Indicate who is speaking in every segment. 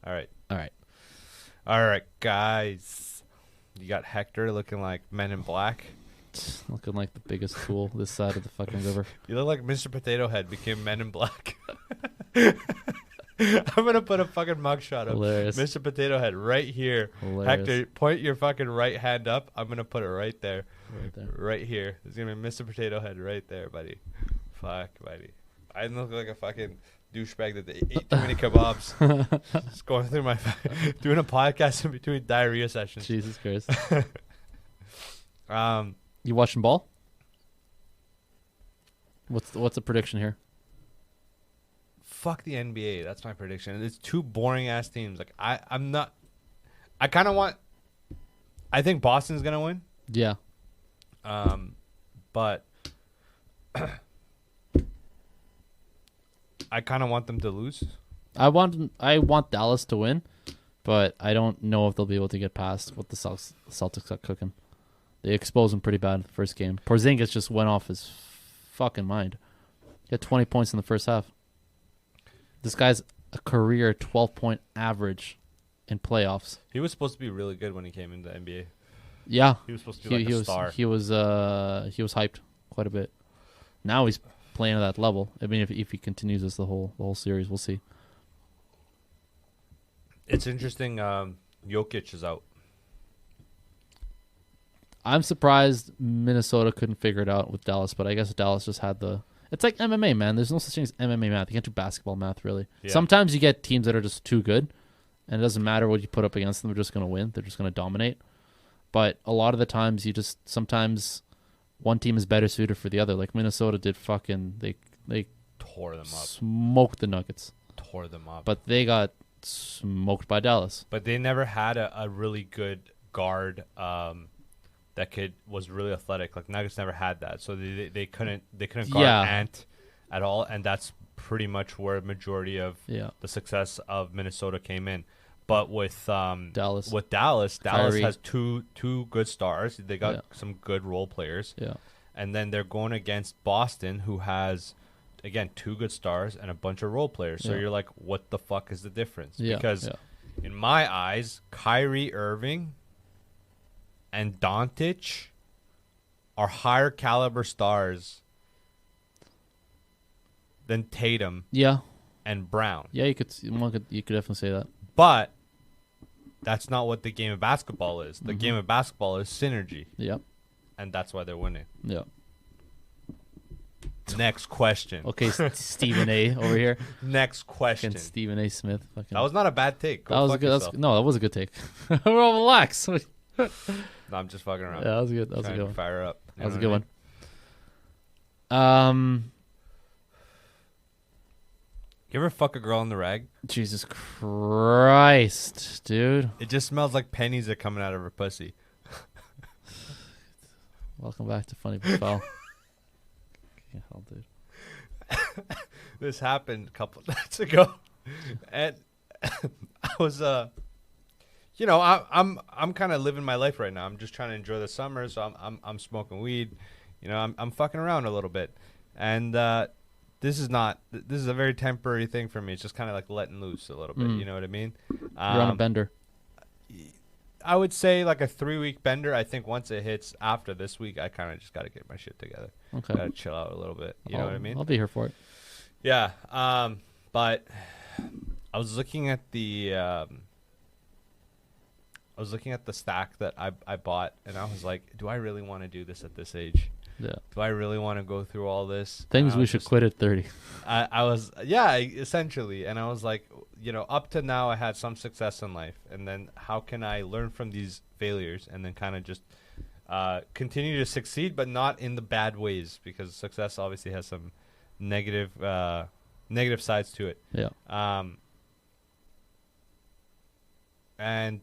Speaker 1: All right.
Speaker 2: All right.
Speaker 1: All right, guys. You got Hector looking like Men in Black.
Speaker 2: Looking like the biggest fool this side of the fucking river.
Speaker 1: You look like Mr. Potato Head became Men in Black. I'm going to put a fucking mugshot of
Speaker 2: Hilarious.
Speaker 1: Mr. Potato Head right here.
Speaker 2: Hilarious.
Speaker 1: Hector, point your fucking right hand up. I'm going to put it right there.
Speaker 2: Right there.
Speaker 1: Right here. There's going to be Mr. Potato Head right there, buddy. Fuck, buddy. I look like a fucking douchebag that they ate too many kebabs. Just going through my... doing a podcast in between diarrhea sessions.
Speaker 2: Jesus Christ. You watching ball? What's the prediction here?
Speaker 1: Fuck the NBA. That's my prediction. It's two boring ass teams. Like I'm not. I kind of want. I think Boston's gonna win.
Speaker 2: Yeah.
Speaker 1: But I kind of want them to lose.
Speaker 2: I want Dallas to win, but I don't know if they'll be able to get past what the Celtics got cooking. They exposed him pretty bad in the first game. Porzingis just went off his fucking mind. He had 20 points in the first half. This guy's a career 12-point average in playoffs.
Speaker 1: He was supposed to be really good when he came into the NBA.
Speaker 2: Yeah,
Speaker 1: He was supposed to be like a star.
Speaker 2: He was hyped quite a bit. Now he's playing at that level. I mean, if he continues this the whole series, we'll see.
Speaker 1: It's interesting. Jokic is out.
Speaker 2: I'm surprised Minnesota couldn't figure it out with Dallas, but I guess Dallas just had the... It's like MMA, man. There's no such thing as MMA math. You can't do basketball math, really.
Speaker 1: Yeah.
Speaker 2: Sometimes you get teams that are just too good, and it doesn't matter what you put up against them. They're just going to win. They're just going to dominate. But a lot of the times, sometimes one team is better suited for the other. Like Minnesota did they
Speaker 1: Tore them up.
Speaker 2: smoked the Nuggets.
Speaker 1: Tore them up.
Speaker 2: But they got smoked by Dallas.
Speaker 1: But they never had a really good guard that was really athletic. Like Nuggets never had that, so they couldn't guard Ant at all, and that's pretty much where majority of
Speaker 2: the
Speaker 1: success of Minnesota came in. But with
Speaker 2: Dallas
Speaker 1: Dallas has two good stars. They got some good role players.
Speaker 2: Yeah.
Speaker 1: And then they're going against Boston, who has, again, two good stars and a bunch of role players. So you're like, what the fuck is the difference? Because in my eyes, Kyrie Irving and Doncic are higher caliber stars than Tatum and Brown.
Speaker 2: Yeah, you could definitely say that.
Speaker 1: But that's not what the game of basketball is. The game of basketball is synergy.
Speaker 2: Yep.
Speaker 1: And that's why they're winning.
Speaker 2: Yeah.
Speaker 1: Next question.
Speaker 2: Okay, Stephen A. over here.
Speaker 1: Next question.
Speaker 2: Fucking Stephen A. Smith. Fucking.
Speaker 1: That was not a bad take.
Speaker 2: That was a good. That was a good take. We're all relaxed.
Speaker 1: No, I'm just fucking around.
Speaker 2: Yeah, that was good. That was a
Speaker 1: Trying
Speaker 2: good
Speaker 1: to
Speaker 2: one.
Speaker 1: fire up. You
Speaker 2: That was a
Speaker 1: know
Speaker 2: good
Speaker 1: what I mean?
Speaker 2: one.
Speaker 1: You ever fuck a girl in the rag?
Speaker 2: Jesus Christ, dude.
Speaker 1: It just smells like pennies are coming out of her pussy.
Speaker 2: Welcome back to Funny But Foul. Yeah, hell, dude.
Speaker 1: This happened a couple nights ago, and I was I'm kind of living my life right now. I'm just trying to enjoy the summer, so I'm smoking weed. I'm fucking around a little bit, and this is a very temporary thing for me. It's just kind of like letting loose a little bit. You know what I mean?
Speaker 2: You're on a bender.
Speaker 1: I would say like a 3-week bender. I think once it hits after this week, I kind of just got to get my shit together.
Speaker 2: Okay.
Speaker 1: Got to chill out a little bit. You know what I mean?
Speaker 2: I'll be here for it.
Speaker 1: Yeah. But I was looking at the stack that I bought, and I was like, do I really want to do this at this age?
Speaker 2: Yeah.
Speaker 1: Do I really want to go through all this?
Speaker 2: Things we should quit at 30.
Speaker 1: I was, essentially. And I was like, up to now I had some success in life. And then how can I learn from these failures and then kind of just continue to succeed, but not in the bad ways, because success obviously has some negative sides to it.
Speaker 2: Yeah.
Speaker 1: And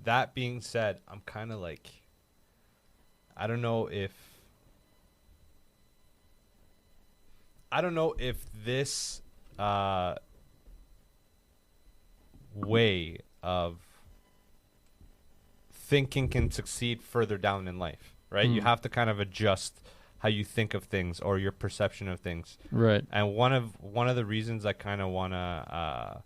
Speaker 1: that being said, I'm kind of like, I don't know if this way of thinking can succeed further down in life, right? You have to kind of adjust how you think of things or your perception of things.
Speaker 2: Right.
Speaker 1: And one of the reasons I kind of want to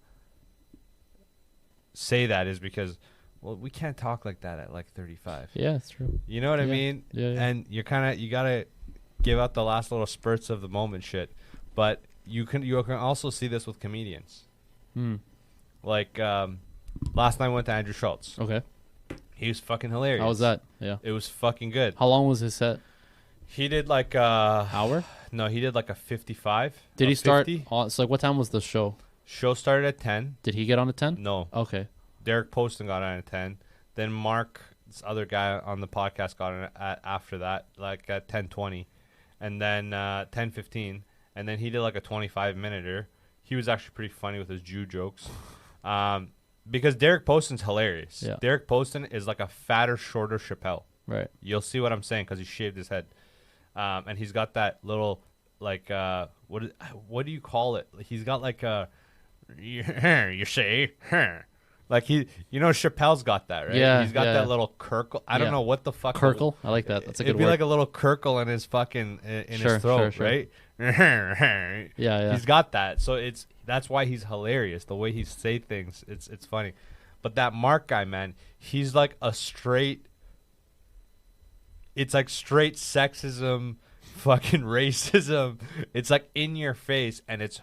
Speaker 1: say that is because, well, we can't talk like that at like 35.
Speaker 2: Yeah, it's true.
Speaker 1: You know what I
Speaker 2: Yeah.
Speaker 1: mean?
Speaker 2: Yeah.
Speaker 1: And you gotta give out the last little spurts of the moment shit. But you can also see this with comedians. Like last night I went to Andrew Schultz.
Speaker 2: Okay.
Speaker 1: He was fucking hilarious.
Speaker 2: How was that? Yeah.
Speaker 1: It was fucking good.
Speaker 2: How long was his set?
Speaker 1: He did like
Speaker 2: Hour?
Speaker 1: No, he did like a 55.
Speaker 2: Did he start?
Speaker 1: 50.
Speaker 2: So like, what time was the show?
Speaker 1: Show started at 10.
Speaker 2: Did he get on at 10?
Speaker 1: No.
Speaker 2: Okay.
Speaker 1: Derek Poston got on at 10. Then Mark, this other guy on the podcast, got on after that, like at 10:20, and then 10:15, and then he did like a 25-minute. He was actually pretty funny with his Jew jokes, because Derek Poston's hilarious.
Speaker 2: Yeah.
Speaker 1: Derek Poston is like a fatter, shorter Chappelle.
Speaker 2: Right.
Speaker 1: You'll see what I'm saying because he shaved his head, and he's got that little like what do you call it? He's got like a you say. Like Chappelle's got that, right?
Speaker 2: Yeah,
Speaker 1: He's got
Speaker 2: yeah.
Speaker 1: that little curl. I don't
Speaker 2: Yeah.
Speaker 1: know what the fuck.
Speaker 2: Kirkle. I like that. That's a good
Speaker 1: It'd be
Speaker 2: word.
Speaker 1: like a little curl in his fucking in
Speaker 2: Sure,
Speaker 1: his throat,
Speaker 2: sure.
Speaker 1: right?
Speaker 2: Yeah.
Speaker 1: He's got that, so that's why he's hilarious. The way he say things, it's funny. But that Mark guy, man, he's like a straight. It's like straight sexism, fucking racism. It's like in your face, and it's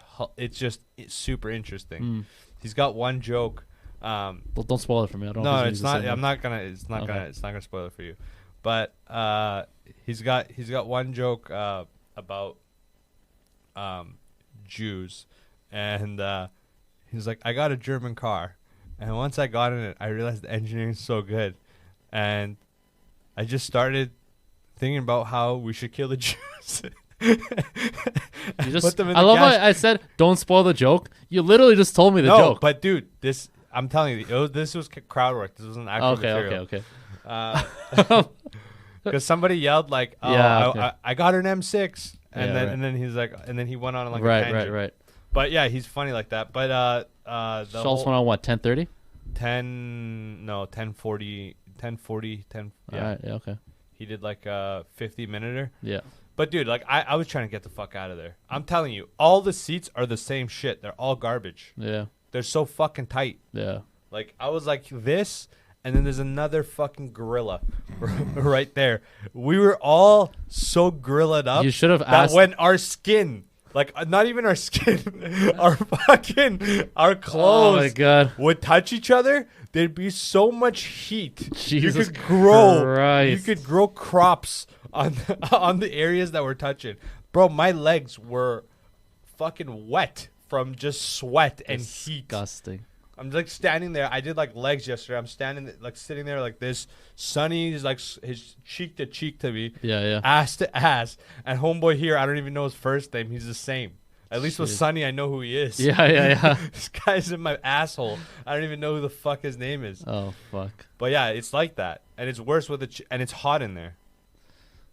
Speaker 1: super interesting. He's got one joke.
Speaker 2: Don't spoil it for me. I don't. know
Speaker 1: No,
Speaker 2: if
Speaker 1: it's
Speaker 2: he's
Speaker 1: not.
Speaker 2: in it.
Speaker 1: I'm not gonna. It's not
Speaker 2: Okay.
Speaker 1: gonna. It's not gonna spoil it for you. But he's got one joke about Jews, and he's like, I got a German car, and once I got in it, I realized the engineering is so good, and I just started thinking about how we should kill the Jews.
Speaker 2: You just,
Speaker 1: Put them in
Speaker 2: I
Speaker 1: the
Speaker 2: love
Speaker 1: gas-
Speaker 2: how I said, don't spoil the joke. You literally just told me the
Speaker 1: no,
Speaker 2: joke.
Speaker 1: but dude, I'm telling you, this was crowd work. This wasn't actual material.
Speaker 2: Okay.
Speaker 1: Because somebody yelled like, "Oh,
Speaker 2: Yeah, okay.
Speaker 1: I got an M6," and
Speaker 2: Yeah,
Speaker 1: then
Speaker 2: right.
Speaker 1: and then he's like, and then he went on like a
Speaker 2: Right.
Speaker 1: tangent. But yeah, he's funny like that. But the
Speaker 2: Schultz went on what, 10:30?
Speaker 1: 10:40, 10. Yeah,
Speaker 2: All right. Yeah. Okay.
Speaker 1: he did like a 50-minute.
Speaker 2: Yeah.
Speaker 1: But dude, like I was trying to get the fuck out of there. I'm telling you, all the seats are the same shit. They're all garbage.
Speaker 2: Yeah.
Speaker 1: They're so fucking tight.
Speaker 2: Yeah.
Speaker 1: Like I was like this, and then there's another fucking gorilla right there. We were all so gorilled up.
Speaker 2: You should have
Speaker 1: that
Speaker 2: asked.
Speaker 1: when our skin, like not even our skin, our clothes
Speaker 2: Oh my god.
Speaker 1: would touch each other, there'd be so much heat.
Speaker 2: Jesus
Speaker 1: you could grow.
Speaker 2: Christ.
Speaker 1: You could grow crops on the areas that were touching. Bro, my legs were fucking wet from just sweat and heat.
Speaker 2: Disgusting.
Speaker 1: I'm like standing there. I did like legs yesterday. I'm standing like sitting there like this. Sonny's like his cheek to cheek to me,
Speaker 2: Yeah.
Speaker 1: ass to ass. And homeboy here, I don't even know his first name. He's the same. At least with
Speaker 2: Shit.
Speaker 1: Sonny, I know who he is.
Speaker 2: Yeah.
Speaker 1: This guy's in my asshole. I don't even know who the fuck his name is.
Speaker 2: Oh fuck.
Speaker 1: But yeah, it's like that, and it's worse with it. And it's hot in there.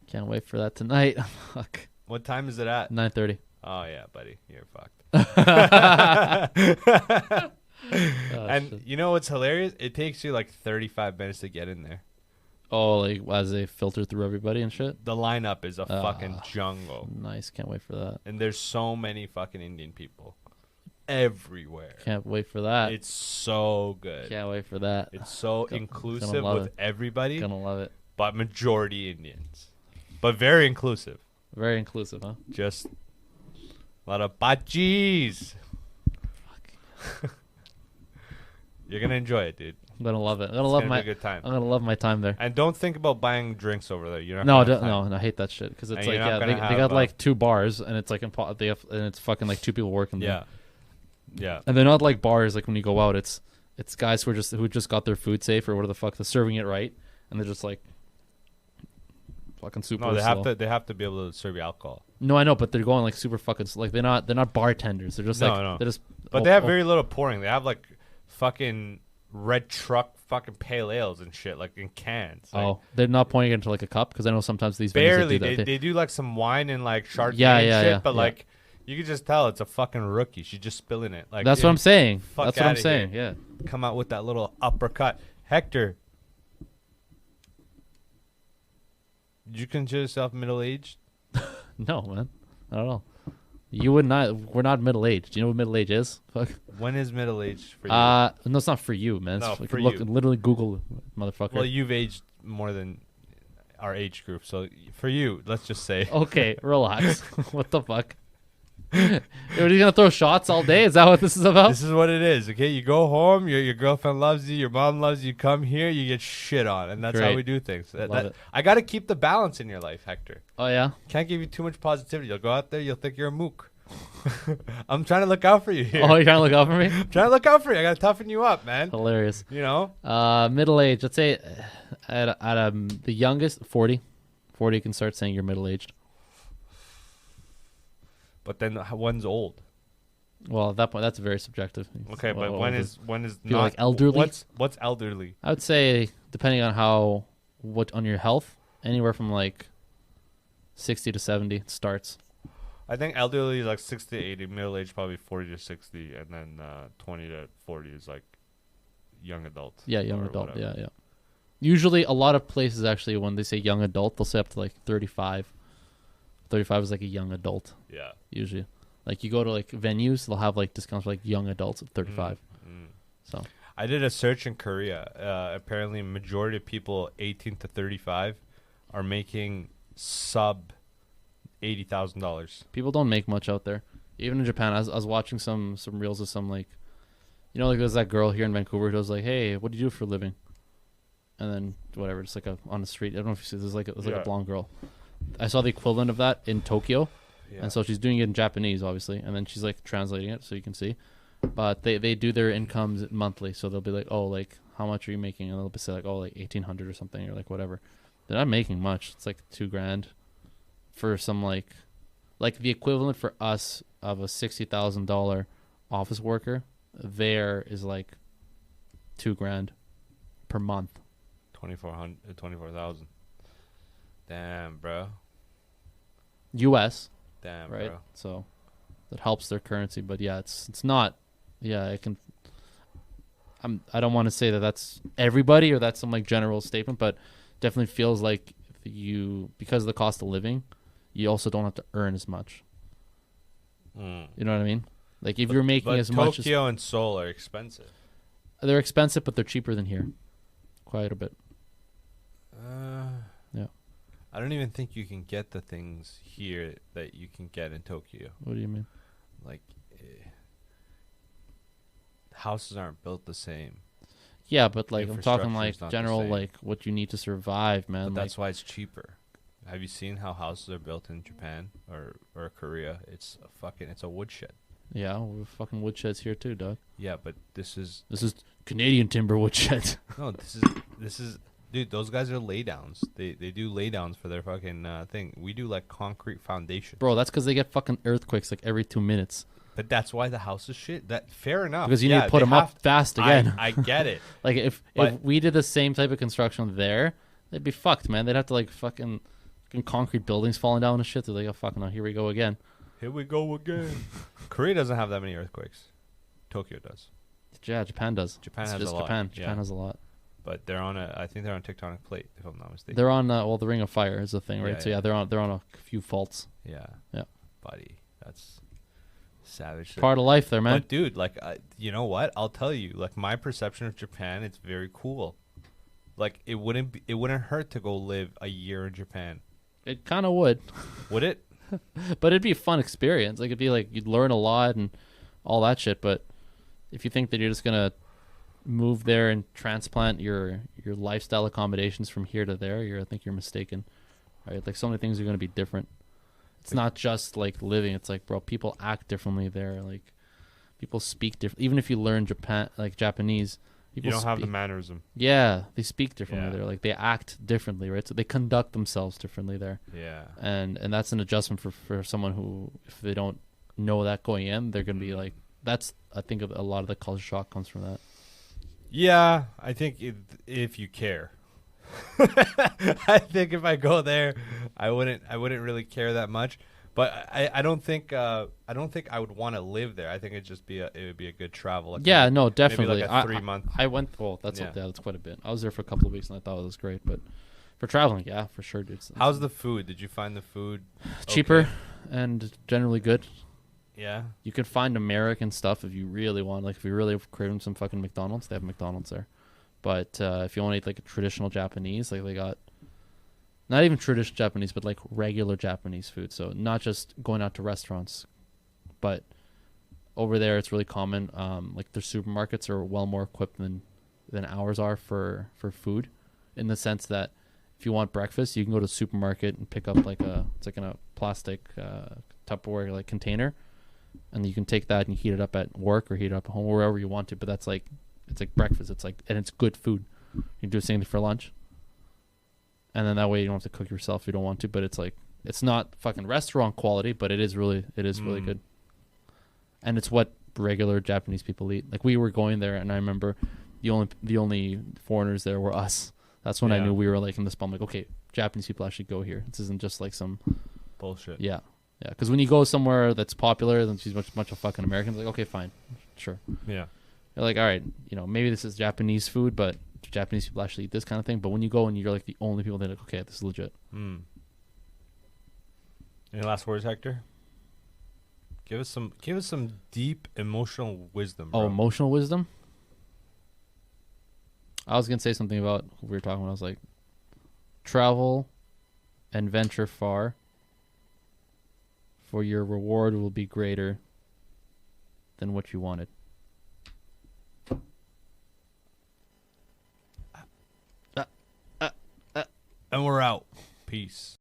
Speaker 2: Can't wait for that tonight. Fuck.
Speaker 1: What time is it at?
Speaker 2: 9:30.
Speaker 1: Oh yeah, buddy, you're fucked.
Speaker 2: Oh,
Speaker 1: And
Speaker 2: shit.
Speaker 1: you know what's hilarious? It takes you like 35 minutes to get in there.
Speaker 2: Oh, like as they filter through everybody and shit.
Speaker 1: The lineup is a fucking jungle.
Speaker 2: Nice. Can't wait for that.
Speaker 1: And there's so many fucking Indian people everywhere.
Speaker 2: Can't wait for that.
Speaker 1: It's so good.
Speaker 2: Can't wait for that.
Speaker 1: It's so
Speaker 2: Gonna
Speaker 1: inclusive
Speaker 2: love
Speaker 1: with
Speaker 2: it.
Speaker 1: everybody,
Speaker 2: Gonna love it.
Speaker 1: but majority Indians. But very inclusive.
Speaker 2: Very inclusive, huh?
Speaker 1: Just a lot of bachis. You're going to enjoy it, dude.
Speaker 2: I'm gonna love it. I'm gonna
Speaker 1: It's
Speaker 2: love
Speaker 1: going to
Speaker 2: my.
Speaker 1: be a good time.
Speaker 2: I'm gonna love my time there.
Speaker 1: And don't think about buying drinks over there. You're not
Speaker 2: No,
Speaker 1: gonna have time.
Speaker 2: no, I hate that shit because it's
Speaker 1: And
Speaker 2: like
Speaker 1: you're not
Speaker 2: they
Speaker 1: gonna
Speaker 2: got
Speaker 1: have,
Speaker 2: like 2 bars and it's like and it's fucking like 2 people working there.
Speaker 1: Yeah.
Speaker 2: And they're not like bars like when you go out. It's guys who just got their food safe or whatever the fuck. They're serving it right and they're just like fucking super.
Speaker 1: No,
Speaker 2: slow.
Speaker 1: they have to be able to serve you alcohol.
Speaker 2: No, I know, but they're going like super fucking like they're not bartenders. They're just
Speaker 1: No.
Speaker 2: they're just.
Speaker 1: But they have very little pouring. They have like fucking red truck fucking pale ales and shit like in cans. Like,
Speaker 2: they're not pouring it into like a cup because I know sometimes these venues
Speaker 1: barely.
Speaker 2: that do that.
Speaker 1: They do like some wine and like Chardonnay
Speaker 2: Yeah,
Speaker 1: and
Speaker 2: yeah,
Speaker 1: shit,
Speaker 2: yeah,
Speaker 1: but
Speaker 2: yeah.
Speaker 1: like you can just tell it's a fucking rookie. She's just spilling it. Like
Speaker 2: That's what I'm saying.
Speaker 1: fuck
Speaker 2: That's what I'm
Speaker 1: outta
Speaker 2: saying.
Speaker 1: here.
Speaker 2: Yeah.
Speaker 1: Come out with that little uppercut. Hector, did you consider yourself middle aged?
Speaker 2: No, man. Not at all. You would not. We're not middle aged. Do you know what middle age is? Fuck.
Speaker 1: When is middle age for you?
Speaker 2: No, it's not for you, man.
Speaker 1: No,
Speaker 2: It's
Speaker 1: for
Speaker 2: look,
Speaker 1: you.
Speaker 2: literally Google, motherfucker.
Speaker 1: Well, you've aged more than our age group, so for you, let's just say.
Speaker 2: Okay, relax. What the fuck? Are you gonna throw shots all day? Is that what this is about?
Speaker 1: This is what it is, okay? You go home, your girlfriend loves you, your mom loves you, come here, you get shit on, and that's how
Speaker 2: Great.
Speaker 1: we do things.
Speaker 2: Love it.
Speaker 1: I got to keep the balance in your life, Hector.
Speaker 2: Oh yeah.
Speaker 1: Can't give you too much positivity. You'll go out there, you'll think you're a mook. I'm trying to look out for you here.
Speaker 2: Oh, you're trying to look out for me?
Speaker 1: I'm trying to look out for you. I got to toughen you up, man.
Speaker 2: Hilarious.
Speaker 1: You know?
Speaker 2: Middle age. Let's say at the youngest, 40. 40 you can start saying you're middle aged.
Speaker 1: But then one's old.
Speaker 2: Well, at that point, that's very subjective.
Speaker 1: Okay, but
Speaker 2: Well,
Speaker 1: when
Speaker 2: older.
Speaker 1: is
Speaker 2: Feel
Speaker 1: not
Speaker 2: like elderly?
Speaker 1: What's elderly?
Speaker 2: I would say, depending on what on your health, anywhere from like 60 to 70 it starts.
Speaker 1: I think elderly is like 60 to 80, middle age probably 40 to 60, and then 20 to 40 is like young adult.
Speaker 2: Yeah, young
Speaker 1: or
Speaker 2: adult.
Speaker 1: whatever.
Speaker 2: Yeah. Usually, a lot of places actually, when they say young adult, they'll say up to like 35. 35 is like a young adult.
Speaker 1: Yeah.
Speaker 2: Usually, like you go to like venues, they'll have like discounts for like young adults at 35. So
Speaker 1: I did a search in Korea. Apparently, majority of people 18 to 35 are making sub $80,000.
Speaker 2: people don't make much out there. Even in Japan, I was watching some reels of some like, like there's that girl here in Vancouver who was like, "Hey, what do you do for a living?" And then whatever, just like on the street. I don't know if you see. There's like a blonde girl. I saw the equivalent of that in Tokyo.
Speaker 1: Yeah.
Speaker 2: And so she's doing it in Japanese, obviously, and then she's like translating it so you can see. But they do their incomes monthly, so they'll be like, oh, like how much are you making? And they'll be say like, oh, like 1,800 or something, or like whatever. They're not making much. It's like $2,000 for some like the equivalent for us of a $60,000 office worker. There is like $2,000 per month.
Speaker 1: 24,000. Damn, bro.
Speaker 2: US.
Speaker 1: Damn,
Speaker 2: Right,
Speaker 1: bro.
Speaker 2: so that helps their currency, but yeah, it's not. Yeah, I don't want to say that that's everybody or that's some like general statement, but definitely feels like because of the cost of living, you also don't have to earn as much. You know what I mean? Like if you're making as much as
Speaker 1: Tokyo and Seoul are expensive.
Speaker 2: they're expensive, but they're cheaper than here, quite a bit. Yeah.
Speaker 1: I don't even think you can get the things here that you can get in Tokyo.
Speaker 2: What do you mean?
Speaker 1: Like, houses aren't built the same.
Speaker 2: Yeah, but like I'm talking
Speaker 1: Infrastructure
Speaker 2: like
Speaker 1: is not the
Speaker 2: general
Speaker 1: same.
Speaker 2: like what you need to survive, man.
Speaker 1: But
Speaker 2: Like,
Speaker 1: that's why it's cheaper. Have you seen how houses are built in Japan or Korea? It's a woodshed.
Speaker 2: yeah, we're fucking woodsheds here too, dog.
Speaker 1: Yeah, but this is
Speaker 2: Canadian timber woodshed.
Speaker 1: no. This is dude. Those guys are laydowns. They do laydowns for their fucking thing. We do like concrete foundation.
Speaker 2: Bro, that's because they get fucking earthquakes like every 2 minutes.
Speaker 1: But that's why the house is shit. That fair enough.
Speaker 2: Because you need to put
Speaker 1: they
Speaker 2: them up
Speaker 1: have-
Speaker 2: fast again.
Speaker 1: I get it.
Speaker 2: Like if
Speaker 1: But-
Speaker 2: we did the same type of construction there, they'd be fucked, man. They'd have to like fucking concrete buildings falling down and shit. They're like, oh fucking, here we go again.
Speaker 1: Here we go again. Korea doesn't have that many earthquakes. Tokyo does.
Speaker 2: Yeah, Japan does.
Speaker 1: Japan
Speaker 2: It's
Speaker 1: has
Speaker 2: just
Speaker 1: a lot.
Speaker 2: Japan.
Speaker 1: Yeah.
Speaker 2: Japan has a lot.
Speaker 1: But I think they're on tectonic plate, if I'm not mistaken.
Speaker 2: They're on the Ring of Fire is the thing, right?
Speaker 1: Yeah,
Speaker 2: So
Speaker 1: yeah.
Speaker 2: they're on a few faults.
Speaker 1: Yeah.
Speaker 2: Yeah.
Speaker 1: Buddy, that's savage. shit.
Speaker 2: Part of life there, man.
Speaker 1: But dude, like, you know what? I'll tell you. Like, my perception of Japan, it's very cool. Like, it wouldn't hurt to go live a year in Japan,
Speaker 2: It kind of would,
Speaker 1: would it?
Speaker 2: but it'd be a fun experience. Like it'd be like you'd learn a lot and all that shit. But if you think that you're just gonna move there and transplant your lifestyle accommodations from here to there, I think you're mistaken. Right? Like so many things are gonna be different. It's not just like living. It's like, bro, people act differently there. Like people speak different. Even if you learn Japanese, people
Speaker 1: You don't have the
Speaker 2: speak-
Speaker 1: mannerism.
Speaker 2: Yeah, they speak differently
Speaker 1: Yeah.
Speaker 2: there. Like they act differently, right? So they conduct themselves differently there.
Speaker 1: Yeah.
Speaker 2: And that's an adjustment for someone who, if they don't know that going in, they're gonna be like, that's, I think a lot of the culture shock comes from that.
Speaker 1: Yeah, I think if you care. I think if I go there, I wouldn't really care that much. But I don't think I would want to live there. I think it would be a good travel. Like
Speaker 2: Yeah,
Speaker 1: maybe-
Speaker 2: no,
Speaker 1: maybe
Speaker 2: definitely.
Speaker 1: like a 3 month.
Speaker 2: I went. Well, that's
Speaker 1: Yeah.
Speaker 2: that's quite a bit. I was there for a couple of weeks and I thought it was great. But for traveling, yeah, for sure, dude.
Speaker 1: How's the food? Did you find the food
Speaker 2: cheaper
Speaker 1: okay?
Speaker 2: and generally good?
Speaker 1: Yeah.
Speaker 2: You can find American stuff if you really want. Like if you're really craving some fucking McDonald's, they have McDonald's there. But if you want to eat like a traditional Japanese, like they got not even traditional Japanese, but like regular Japanese food. So not just going out to restaurants, but over there it's really common. Like their supermarkets are well more equipped than ours are for food, in the sense that if you want breakfast, you can go to the supermarket and pick up it's like in a plastic Tupperware like container, and you can take that and heat it up at work or heat it up at home, wherever you want to. But that's like, it's like breakfast. And it's good food. You can do the same thing for lunch, and then that way you don't have to cook yourself if you don't want to. But it's like, it's not fucking restaurant quality, but it is really good, and it's what regular Japanese people eat. Like we were going there, and I remember the only foreigners there were us. That's when I knew we were like in the spot. I'm like, okay, Japanese people actually go here. This isn't just like some
Speaker 1: bullshit.
Speaker 2: Yeah. Because when you go somewhere that's popular, then she's bunch of fucking Americans. Like, okay, fine, sure.
Speaker 1: Yeah.
Speaker 2: You're like, all right, maybe this is Japanese food, but Japanese people actually eat this kind of thing. But when you go and you're like the only people, they're like, okay, this is legit.
Speaker 1: Any last words, Hector? Give us some deep emotional wisdom. Bro.
Speaker 2: Oh, emotional wisdom. I was gonna say something about what we were talking about. I was like, travel and venture far, for your reward will be greater than what you wanted.
Speaker 1: And we're out. Peace.